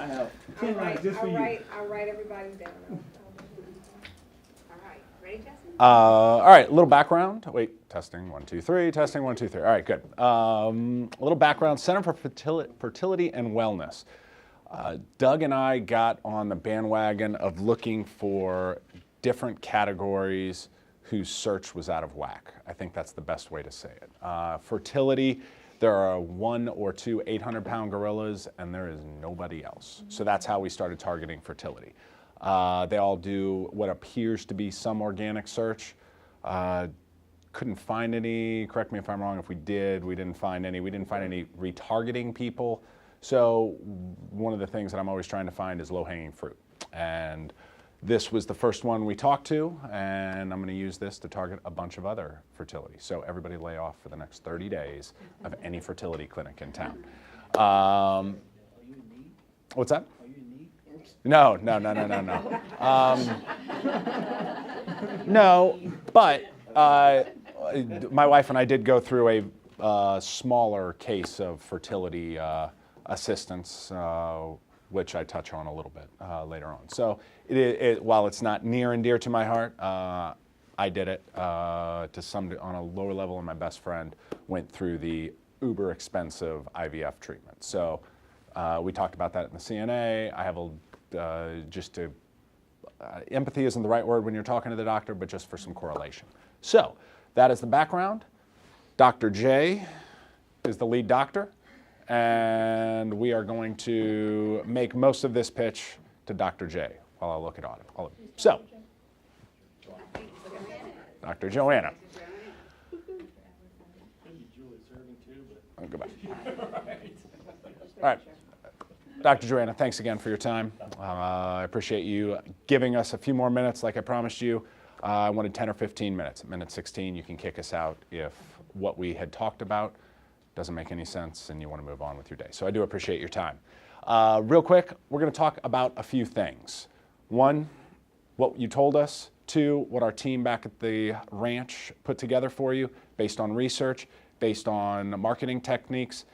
I have I'll 10 write, just for I'll you. write, I'll write everybody's down. All right, ready, Justin? All right, a little background. Wait, testing, 1, 2, 3, testing, 1, 2, 3. All right, good. A little background, Center for Fertility and Wellness. Doug and I got on the bandwagon of looking for different categories whose search was out of whack. I think that's the best way to say it. Fertility, there are 1 or 2 800-pound gorillas, and there is nobody else. So that's how we started targeting fertility. They all do what appears to be some organic search. Couldn't find any, correct me if I'm wrong, if we did, we didn't find any. We didn't find any retargeting people. So one of the things that I'm always trying to find is low-hanging fruit. And this was the first one we talked to, and I'm going to use this to target a bunch of other fertility. So everybody lay off for the next 30 days of any fertility clinic in town. What's that? No. No, but my wife and I did go through a smaller case of fertility assistance, which I touch on a little bit later on. So while it's not near and dear to my heart, I did it on a lower level, and my best friend went through the uber expensive IVF treatment. So we talked about that in the CNA. I have empathy isn't the right word when you're talking to the doctor, but just for some correlation. So that is the background. Dr. J is the lead doctor, and we are going to make most of this pitch to Dr. J while I look at all of it. So, Dr. Joanna. I'll go back. All right. Dr. Joanna, thanks again for your time. I appreciate you giving us a few more minutes like I promised you. I wanted 10 or 15 minutes. At minute 16, you can kick us out if what we had talked about doesn't make any sense and you want to move on with your day. So I do appreciate your time. Real quick, we're going to talk about a few things. 1, what you told us. 2, what our team back at the ranch put together for you based on research, based on marketing techniques.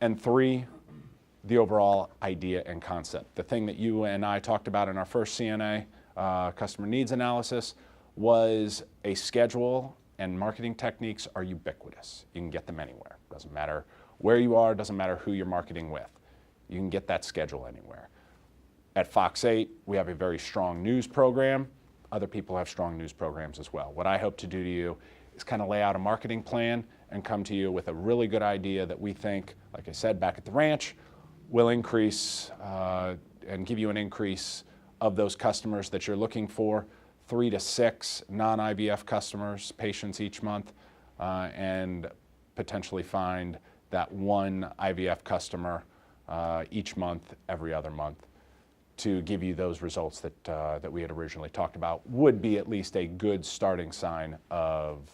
And 3, the overall idea and concept. The thing that you and I talked about in our first CNA, customer needs analysis, was a schedule, and marketing techniques are ubiquitous. You can get them anywhere. Doesn't matter where you are, doesn't matter who you're marketing with. You can get that schedule anywhere. At Fox 8, we have a very strong news program. Other people have strong news programs as well. What I hope to do to you is kind of lay out a marketing plan and come to you with a really good idea that we think, like I said, back at the ranch, will increase and give you an increase of those customers that you're looking for, 3 to 6 non-IVF customers, patients each month, and potentially find that 1 IVF customer each month, every other month, to give you those results that we had originally talked about. Would be at least a good starting sign of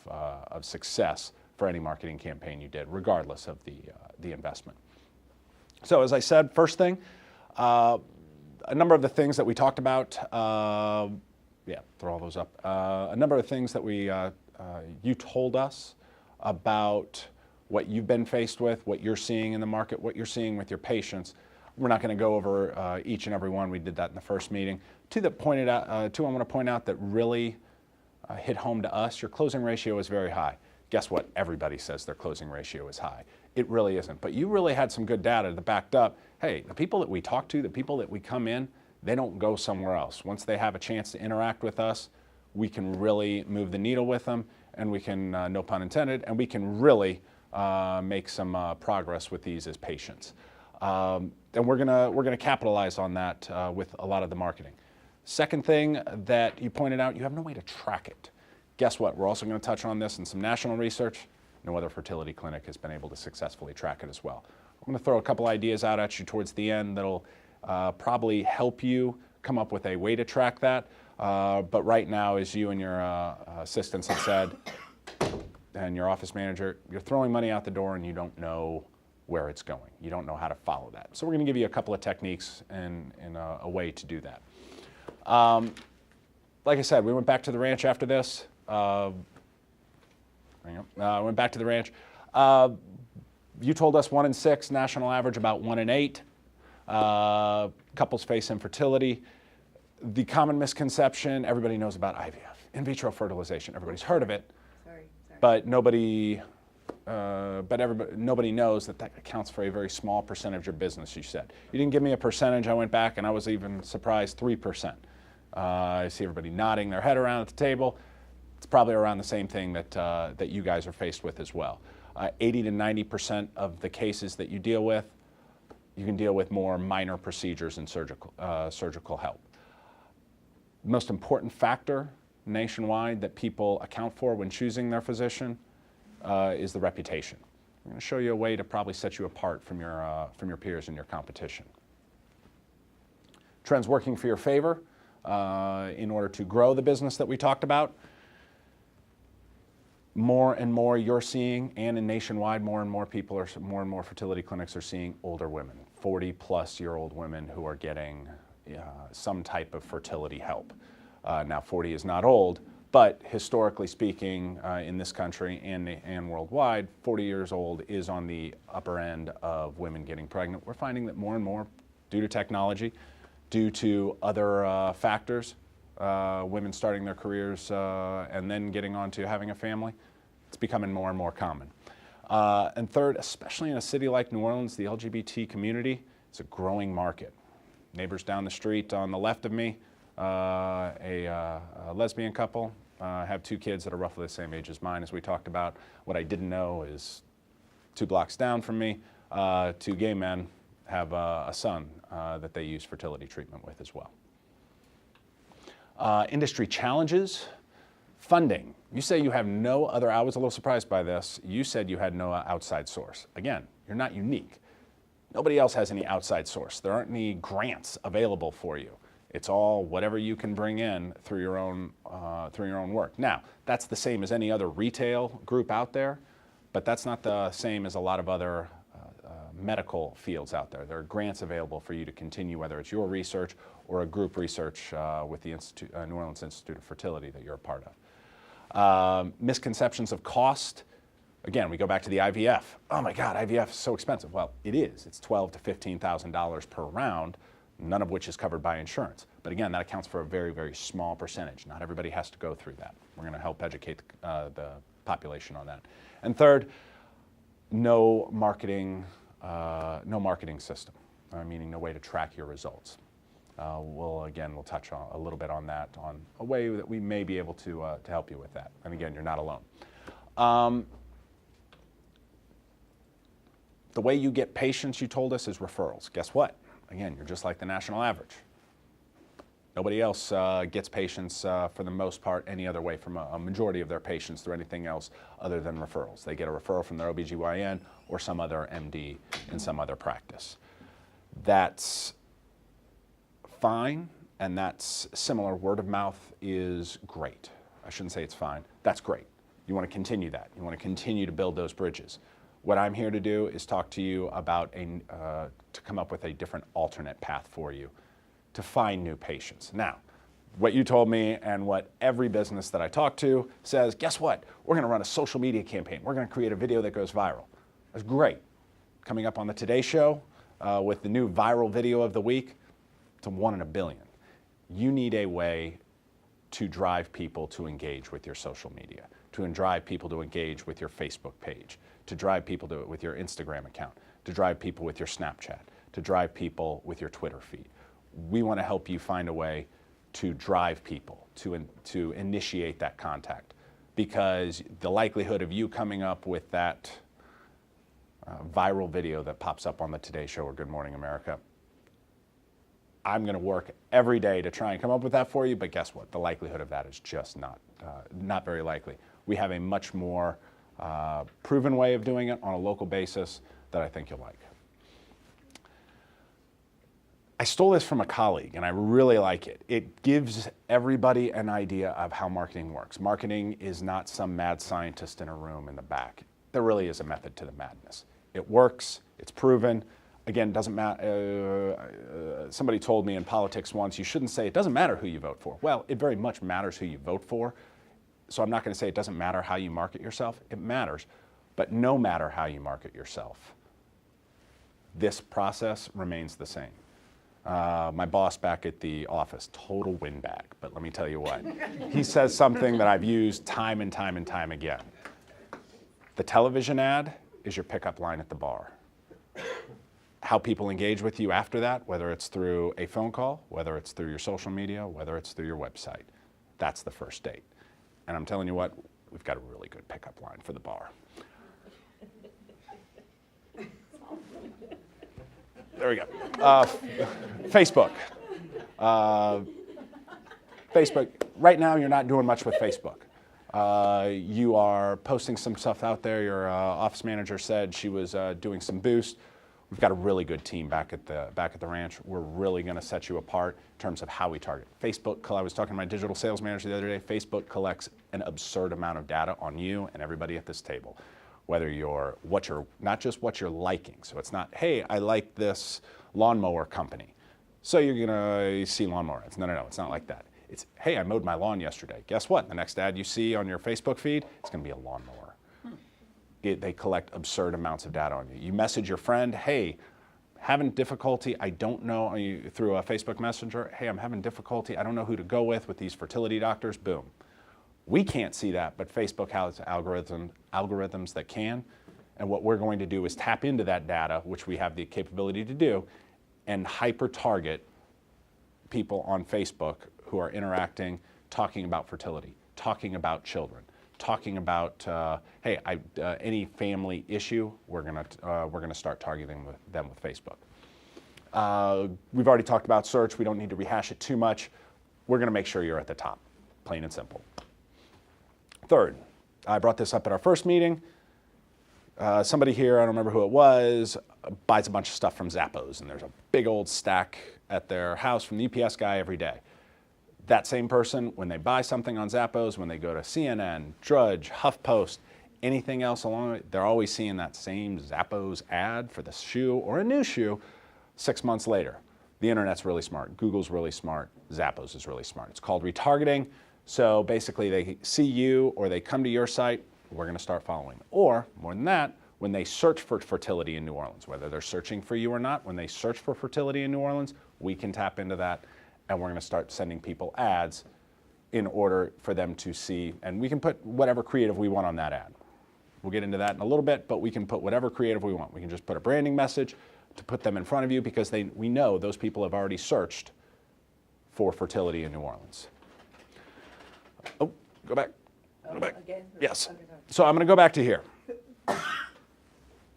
success for any marketing campaign you did, regardless of the investment. So as I said, first thing, a number of the things that we talked about, throw all those up. A number of things that you told us about what you've been faced with, what you're seeing in the market, what you're seeing with your patients. We're not going to go over each and every one. We did that in the first meeting. Two I want to point out that really hit home to us. Your closing ratio is very high. Guess what? Everybody says their closing ratio is high. It really isn't. But you really had some good data that backed up, hey, the people that we talk to, the people that we come in, they don't go somewhere else. Once they have a chance to interact with us, we can really move the needle with them, and we can, no pun intended, and we can really make some progress with these as patients. And we're gonna capitalize on that with a lot of the marketing. Second thing that you pointed out, you have no way to track it. Guess what? We're also going to touch on this in some national research. No other fertility clinic has been able to successfully track it as well. I'm going to throw a couple ideas out at you towards the end that'll probably help you come up with a way to track that. But right now, as you and your assistants have said, and your office manager, you're throwing money out the door and you don't know where it's going. You don't know how to follow that. So we're going to give you a couple of techniques and a way to do that. Like I said, we went back to the ranch after this. Went back to the ranch. You told us 1 in 6, national average about 1 in 8. Couples face infertility. The common misconception, everybody knows about IVF, in vitro fertilization. Everybody's heard of it, but nobody knows that accounts for a very small percentage of your business, you said. You didn't give me a percentage. I went back and I was even surprised, 3%. I see everybody nodding their head around at the table. It's probably around the same thing that you guys are faced with as well. 80 to 90% of the cases that you deal with, you can deal with more minor procedures and surgical help. Most important factor nationwide that people account for when choosing their physician is the reputation. I'm going to show you a way to probably set you apart from your peers and your competition. Trends working for your favor in order to grow the business that we talked about. More and more you're seeing, and in nationwide, more and more fertility clinics are seeing older women, 40-plus-year-old women who are getting some type of fertility help. Now, 40 is not old, but historically speaking, in this country and worldwide, 40 years old is on the upper end of women getting pregnant. We're finding that more and more, due to technology, due to other factors, women starting their careers and then getting on to having a family, it's becoming more and more common. And third, especially in a city like New Orleans, the LGBT community is a growing market. Neighbors down the street on the left of me, a lesbian couple, have 2 kids that are roughly the same age as mine, as we talked about. What I didn't know is 2 blocks down from me, 2 gay men have a son that they use fertility treatment with as well. Industry challenges, funding. You say you have no other, I was a little surprised by this. You said you had no outside source. Again, you're not unique. Nobody else has any outside source. There aren't any grants available for you. It's all whatever you can bring in through your own work. Now, that's the same as any other retail group out there, but that's not the same as a lot of other medical fields out there. There are grants available for you to continue, whether it's your research or a group research with the New Orleans Institute of Fertility that you're a part of. Misconceptions of cost. Again, we go back to the IVF. Oh my God, IVF is so expensive. Well, it is. It's $12,000 to $15,000 per round, none of which is covered by insurance. But again, that accounts for a very, very small percentage. Not everybody has to go through that. We're going to help educate the population on that. And third, no marketing system, meaning no way to track your results. We'll touch on a little bit on that, on a way that we may be able to help you with that. And again, you're not alone. The way you get patients, you told us, is referrals. Guess what? Again, you're just like the national average. Nobody else gets patients, for the most part, any other way from a majority of their patients through anything else other than referrals. They get a referral from their OBGYN or some other MD in some other practice. That's fine, and that's similar. Word of mouth is great. I shouldn't say it's fine. That's great. You want to continue that. You want to continue to build those bridges. What I'm here to do is talk to you about to come up with a different alternate path for you to find new patients. Now, what you told me and what every business that I talk to says, guess what? We're going to run a social media campaign. We're going to create a video that goes viral. That's great. Coming up on the Today Show with the new viral video of the week, it's 1 in a billion. You need a way to drive people to engage with your social media, to drive people to engage with your Facebook page, to drive people to with your Instagram account, to drive people with your Snapchat, to drive people with your Twitter feed. We want to help you find a way to drive people, to initiate that contact, because the likelihood of you coming up with that viral video that pops up on the Today Show or Good Morning America, I'm going to work every day to try and come up with that for you, but guess what? The likelihood of that is just not very likely. We have a much more proven way of doing it on a local basis that I think you'll like. I stole this from a colleague, and I really like it. It gives everybody an idea of how marketing works. Marketing is not some mad scientist in a room in the back. There really is a method to the madness. It works. It's proven. Again, doesn't matter. Somebody told me in politics once, you shouldn't say it doesn't matter who you vote for. Well, it very much matters who you vote for. So I'm not going to say it doesn't matter how you market yourself. It matters. But no matter how you market yourself, this process remains the same. My boss back at the office, total windbag, but let me tell you what. He says something that I've used time and time and time again. The television ad is your pickup line at the bar. How people engage with you after that, whether it's through a phone call, whether it's through your social media, whether it's through your website, that's the first date. And I'm telling you what, we've got a really good pickup line for the bar. There we go. Facebook. Facebook. Right now, you're not doing much with Facebook. You are posting some stuff out there. Your office manager said she was doing some boost. We've got a really good team back at the ranch. We're really going to set you apart in terms of how we target. Facebook. I was talking to my digital sales manager the other day. Facebook collects an absurd amount of data on you and everybody at this table. Whether not just what you're liking. So it's not, hey, I like this lawnmower company, so you're gonna see lawnmower ads. No, it's not like that. It's, hey, I mowed my lawn yesterday. Guess what? The next ad you see on your Facebook feed, it's gonna be a lawnmower. They collect absurd amounts of data on you. You message your friend, hey, having difficulty, I don't know, through a Facebook Messenger, hey, I'm having difficulty, I don't know who to go with these fertility doctors, boom. We can't see that, but Facebook has algorithms that can. And what we're going to do is tap into that data, which we have the capability to do, and hyper-target people on Facebook who are interacting, talking about fertility, talking about children, talking about, hey, any family issue, we're gonna start targeting them with Facebook. We've already talked about search. We don't need to rehash it too much. We're gonna make sure you're at the top, plain and simple. Third, I brought this up at our first meeting. Somebody here, I don't remember who it was, buys a bunch of stuff from Zappos, and there's a big old stack at their house from the UPS guy every day. That same person, when they buy something on Zappos, when they go to CNN, Drudge, HuffPost, anything else along it, they're always seeing that same Zappos ad for the shoe or a new shoe 6 months later. The internet's really smart. Google's really smart. Zappos is really smart. It's called retargeting. So basically they see you or they come to your site, we're going to start following. Or more than that, when they search for fertility in New Orleans, whether they're searching for you or not, when they search for fertility in New Orleans, we can tap into that and we're going to start sending people ads in order for them to see, and we can put whatever creative we want on that ad. We'll get into that in a little bit, but we can put whatever creative we want. We can just put a branding message to put them in front of you because we know those people have already searched for fertility in New Orleans. Oh, go back. Go back. Again? Yes. So I'm going to go back to here.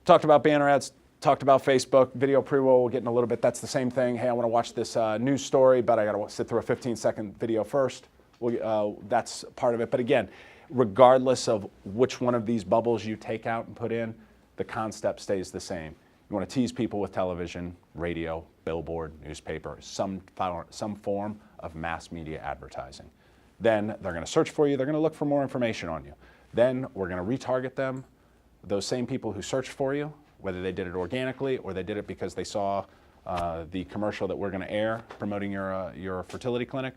Talked about banner ads, talked about Facebook, video pre-roll, we'll get in a little bit. That's the same thing. Hey, I want to watch this news story, but I got to sit through a 15-second video first. That's part of it. But again, regardless of which one of these bubbles you take out and put in, the concept stays the same. You want to tease people with television, radio, billboard, newspaper, some form of mass media advertising. Then they're going to search for you. They're going to look for more information on you. Then we're going to retarget them, those same people who searched for you, whether they did it organically or they did it because they saw the commercial that we're going to air promoting your fertility clinic.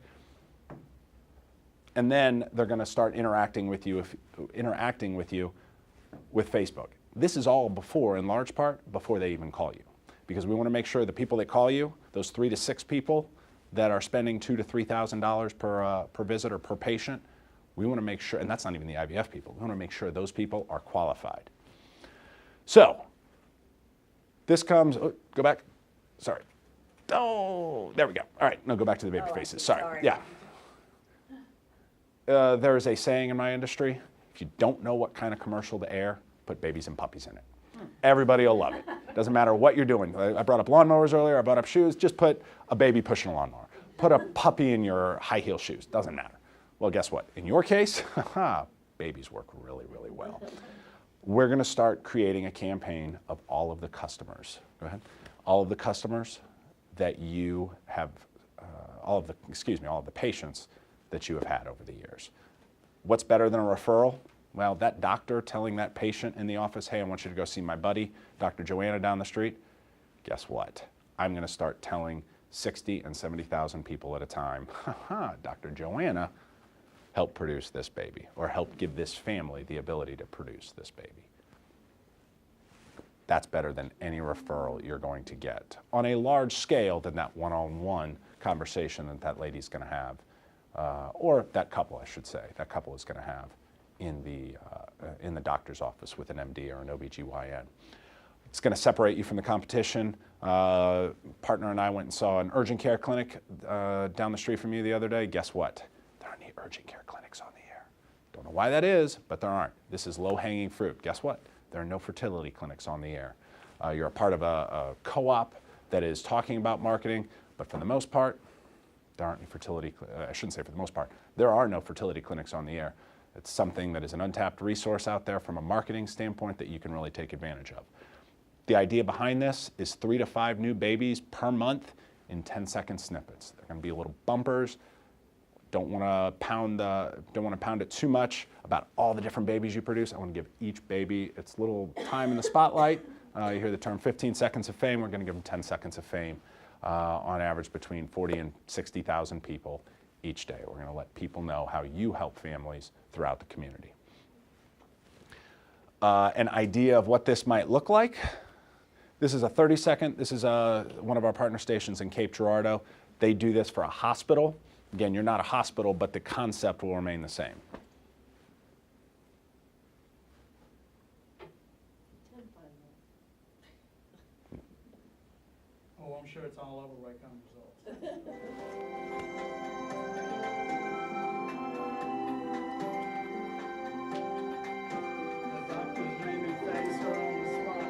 And then they're going to start interacting with you with Facebook. This is all before, in large part, before they even call you. Because we want to make sure the people that call you, those 3 to 6 people that are spending $2,000 to $3,000 per visit or per patient, we want to make sure, and that's not even the IVF people, we want to make sure those people are qualified. So, this comes, oh, go back, sorry. Oh, there we go. All right, no, go back to the baby faces, sorry. Yeah. There is a saying in my industry, if you don't know what kind of commercial to air, put babies and puppies in it. Everybody will love it. Doesn't matter what you're doing. I brought up lawnmowers earlier, I brought up shoes, just put a baby pushing a lawnmower. Put a puppy in your high heel shoes, doesn't matter. Well, guess what? In your case, babies work really, really well. We're gonna start creating a campaign of all of the customers, go ahead, all of the customers that you have, all of the patients that you have had over the years. What's better than a referral? Well, that doctor telling that patient in the office, hey, I want you to go see my buddy, Dr. Joanna down the street. Guess what? I'm going to start telling 60 and 70,000 people at a time, Dr. Joanna helped produce this baby, or helped give this family the ability to produce this baby. that's better than any referral you're going to get on a large scale than that one-on-one conversation that that lady's going to have, or that couple, I should say, that couple is going to have in the doctor's office with an MD or an OBGYN. It's going to separate you from the competition. Partner and I went and saw an urgent care clinic down the street from you the other day. Guess what? There aren't any urgent care clinics on the air. Don't know why that is, but there aren't. This is low-hanging fruit. Guess what? There are no fertility clinics on the air. You're a part of a co-op that is talking about marketing, but for the most part, there aren't any fertility, I shouldn't say for the most part, there are no fertility clinics on the air. It's something that is an untapped resource out there from a marketing standpoint that you can really take advantage of. The idea behind this is 3 to 5 new babies per month in 10-second snippets. They're going to be little bumpers. Don't want to pound it too much about all the different babies you produce. I want to give each baby its little time in the spotlight. You hear the term 15 seconds of fame. We're going to give them 10 seconds of fame, on average between 40 and 60,000 people each day. We're going to let people know how you help families throughout the community. An idea of what this might look like. This is a 30-second. This is one of our partner stations in Cape Girardeau. They do this for a hospital. Again, you're not a hospital, but the concept will remain the same. Oh, I'm sure it's all over Waycom results. The doctor's name and face are on the spot,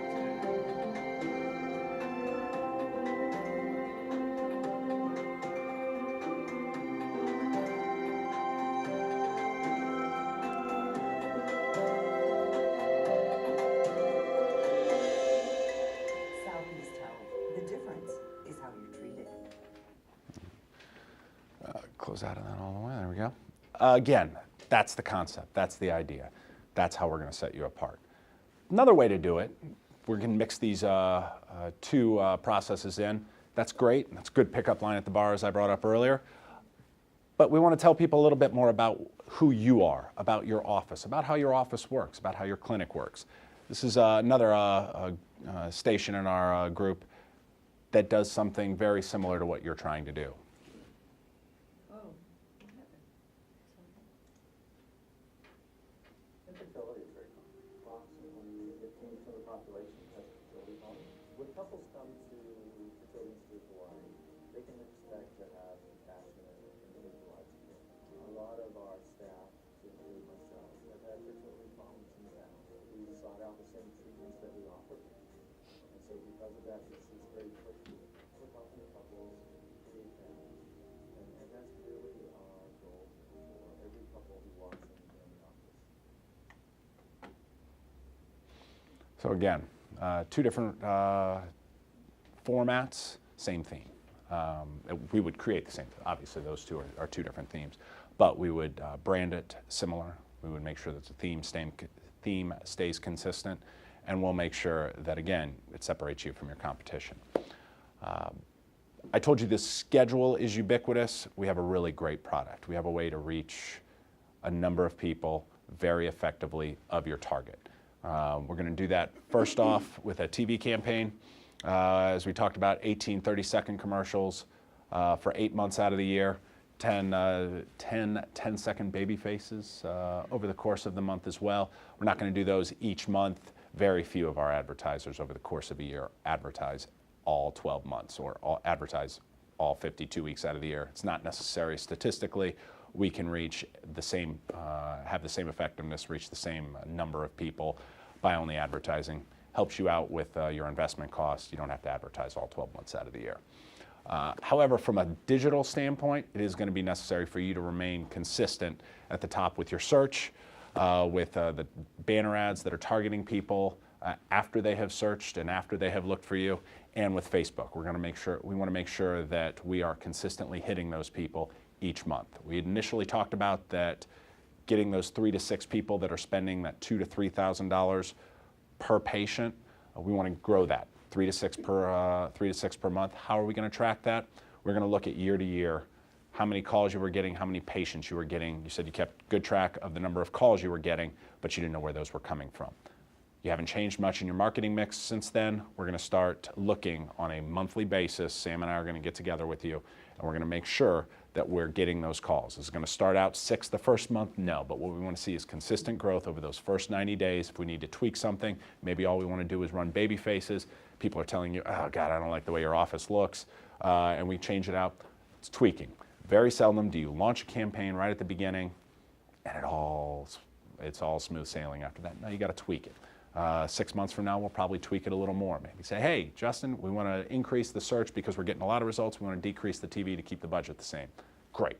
Southeast Health. The difference is how you're treated. Close out of that all the way. There we go. Again, that's the concept. That's the idea. That's how we're going to set you apart. Another way to do it, we're going to mix these two processes in. That's great. That's a good pickup line at the bar, as I brought up earlier. But we want to tell people a little bit more about who you are, about your office, about how your office works, about how your clinic works. This is another station in our group that does something very similar to what you're trying to do. Infertility is very common. Approximately 15% of the population has fertility problems. When couples come to Fertility Institute of Hawaii, they can expect to have compassionate and individualized care. A lot of our staff, to include myself, have had fertility problems in the past. We sought out the same treatments that we offer. And so because of that, this is very quickly. We're helping couples create families. And that's really our goal for every couple who walks in the office. So again, two different formats, same theme. We would create the same, obviously those two are two different themes, but we would brand it similar. We would make sure that the theme stays consistent, and we'll make sure that, again, it separates you from your competition. I told you this schedule is ubiquitous. We have a really great product. We have a way to reach a number of people very effectively of your target. We're going to do that first off with a TV campaign. As we talked about, 18 30-second commercials for 8 months out of the year, 10 10-second baby faces over the course of the month as well. We're not going to do those each month. Very few of our advertisers over the course of a year advertise all 12 months or advertise all 52 weeks out of the year. It's not necessary statistically. We can reach the same, have the same effectiveness, reach the same number of people by only advertising. Helps you out with your investment costs. You don't have to advertise all 12 months out of the year. However, from a digital standpoint, it is going to be necessary for you to remain consistent at the top with your search, with the banner ads that are targeting people after they have searched and after they have looked for you, and with Facebook. We want to make sure that we are consistently hitting those people each month. We had initially talked about that getting those 3 to 6 people that are spending that $2,000 to $3,000 per patient. We want to grow that 3 to 6 per month. How are we going to track that? We're going to look at year to year, how many calls you were getting, how many patients you were getting. You said you kept good track of the number of calls you were getting, but you didn't know where those were coming from. you haven't changed much in your marketing mix since then, we're going to start looking on a monthly basis. Sam and I are going to get together with you, and we're going to make sure that we're getting those calls. Is it going to start out 6 the first month? No, but what we want to see is consistent growth over those first 90 days. If we need to tweak something, maybe all we want to do is run baby faces. People are telling you, oh God, I don't like the way your office looks, and we change it out. It's tweaking. Very seldom do you launch a campaign right at the beginning and it's all smooth sailing after that. No, you got to tweak it. 6 months from now, we'll probably tweak it a little more. Maybe say, hey, Justin, we want to increase the search because we're getting a lot of results. We want to decrease the TV to keep the budget the same. Great.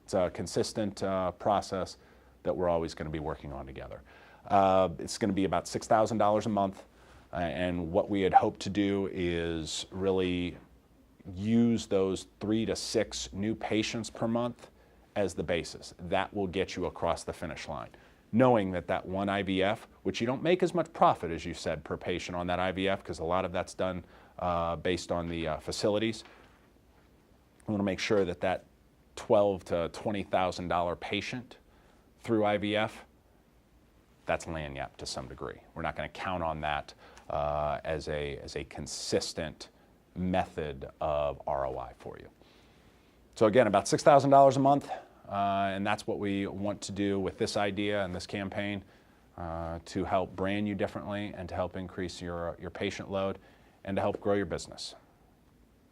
It's a consistent process that we're always going to be working on together. It's going to be about $6,000 a month. And what we had hoped to do is really use those 3 to 6 new patients per month as the basis. That will get you across the finish line. Knowing that that one IVF, which you don't make as much profit as you said per patient on that IVF, because a lot of that's done based on the facilities. We want to make sure that that $12,000 to $20,000 patient through IVF, that's lagniappe to some degree. We're not going to count on that as a consistent method of ROI for you. So again, about $6,000 a month. And that's what we want to do with this idea and this campaign to help brand you differently and to help increase your patient load and to help grow your business.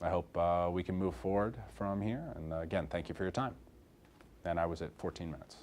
I hope we can move forward from here. And again, thank you for your time. And I was at 14 minutes.